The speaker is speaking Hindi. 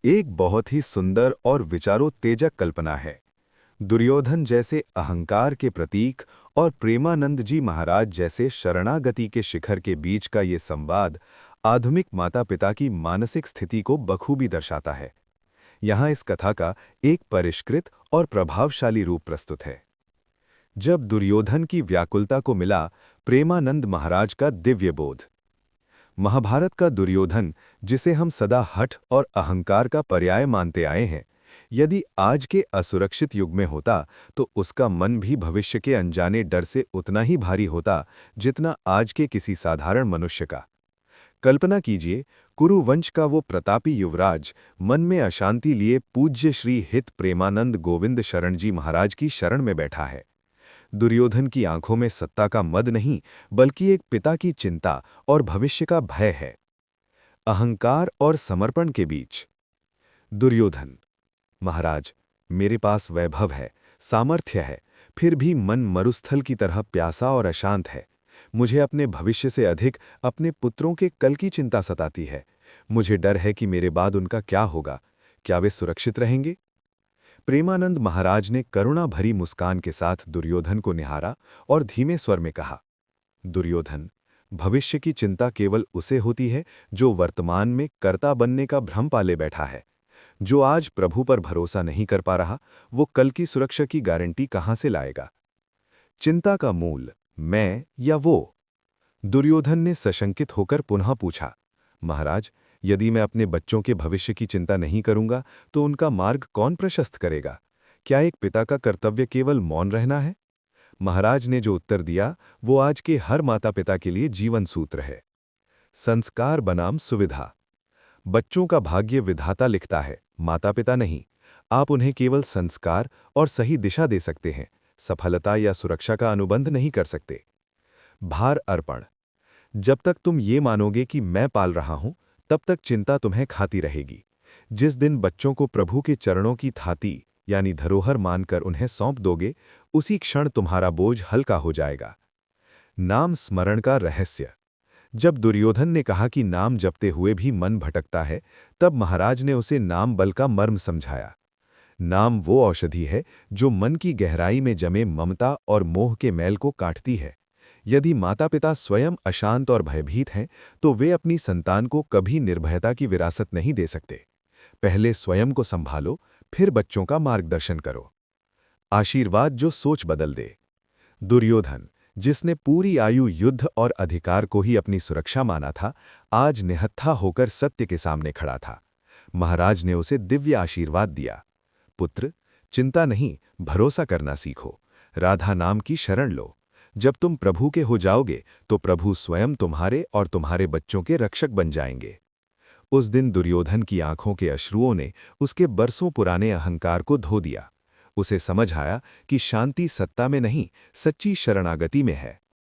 एक बहुत ही सुंदर और विचारोत्तेजक कल्पना है। दुर्योधन जैसे अहंकार के प्रतीक और प्रेमानंद जी महाराज जैसे शरणागति के शिखर के बीच का ये संवाद आधुनिक माता-पिता की मानसिक स्थिति को बखूबी दर्शाता है। यहाँ इस कथा का एक परिष्कृत और प्रभावशाली रूप प्रस्तुत है। जब दुर्योधन की व्याकुलता को मिला प्रेमानंद महाराज का दिव्य बोध। महाभारत का दुर्योधन, जिसे हम सदा हठ और अहंकार का पर्याय मानते आए हैं, यदि आज के असुरक्षित युग में होता तो उसका मन भी भविष्य के अनजाने डर से उतना ही भारी होता जितना आज के किसी साधारण मनुष्य का। कल्पना कीजिए, कुरुवंश का वो प्रतापी युवराज मन में अशांति लिए पूज्य श्री हित प्रेमानंद गोविंद शरण जी महाराज की शरण में बैठा है। दुर्योधन की आंखों में सत्ता का मद नहीं, बल्कि एक पिता की चिंता और भविष्य का भय है। अहंकार और समर्पण के बीच। दुर्योधन: महाराज, मेरे पास वैभव है, सामर्थ्य है, फिर भी मन मरुस्थल की तरह प्यासा और अशांत है। मुझे अपने भविष्य से अधिक अपने पुत्रों के कल की चिंता सताती है। मुझे डर है कि मेरे बाद उनका क्या होगा। क्या वे सुरक्षित रहेंगे? प्रेमानंद महाराज ने करुणा भरी मुस्कान के साथ दुर्योधन को निहारा और धीमे स्वर में कहा, दुर्योधन, भविष्य की चिंता केवल उसे होती है जो वर्तमान में कर्ता बनने का भ्रम पाले बैठा है। जो आज प्रभु पर भरोसा नहीं कर पा रहा, वो कल की सुरक्षा की गारंटी कहां से लाएगा? चिंता का मूल मैं या वो? दुर्योधन ने सशंकित होकर पुनः पूछा, महाराज, यदि मैं अपने बच्चों के भविष्य की चिंता नहीं करूंगा तो उनका मार्ग कौन प्रशस्त करेगा? क्या एक पिता का कर्तव्य केवल मौन रहना है? महाराज ने जो उत्तर दिया वो आज के हर माता पिता के लिए जीवन सूत्र है। संस्कार बनाम सुविधा। बच्चों का भाग्य विधाता लिखता है, माता पिता नहीं। आप उन्हें केवल संस्कार और सही दिशा दे सकते हैं, सफलता या सुरक्षा का अनुबंध नहीं कर सकते। भार अर्पण। जब तक तुम ये मानोगे कि मैं पाल रहा हूं, तब तक चिंता तुम्हें खाती रहेगी। जिस दिन बच्चों को प्रभु के चरणों की थाती यानी धरोहर मानकर उन्हें सौंप दोगे, उसी क्षण तुम्हारा बोझ हल्का हो जाएगा। नाम स्मरण का रहस्य। जब दुर्योधन ने कहा कि नाम जपते हुए भी मन भटकता है, तब महाराज ने उसे नाम बल का मर्म समझाया। नाम वो औषधि है जो मन की गहराई में जमे ममता और मोह के मैल को काटती है। यदि माता-पिता स्वयं अशांत और भयभीत हैं, तो वे अपनी संतान को कभी निर्भयता की विरासत नहीं दे सकते। पहले स्वयं को संभालो, फिर बच्चों का मार्गदर्शन करो। आशीर्वाद जो सोच बदल दे। दुर्योधन, जिसने पूरी आयु युद्ध और अधिकार को ही अपनी सुरक्षा माना था, आज निहत्था होकर सत्य के सामने खड़ा था। महाराज ने उसे दिव्य आशीर्वाद दिया, पुत्र, चिंता नहीं, भरोसा करना सीखो। राधा नाम की शरण लो। जब तुम प्रभु के हो जाओगे तो प्रभु स्वयं तुम्हारे और तुम्हारे बच्चों के रक्षक बन जाएंगे। उस दिन दुर्योधन की आंखों के अश्रुओं ने उसके बरसों पुराने अहंकार को धो दिया। उसे समझ आया कि शांति सत्ता में नहीं, सच्ची शरणागति में है।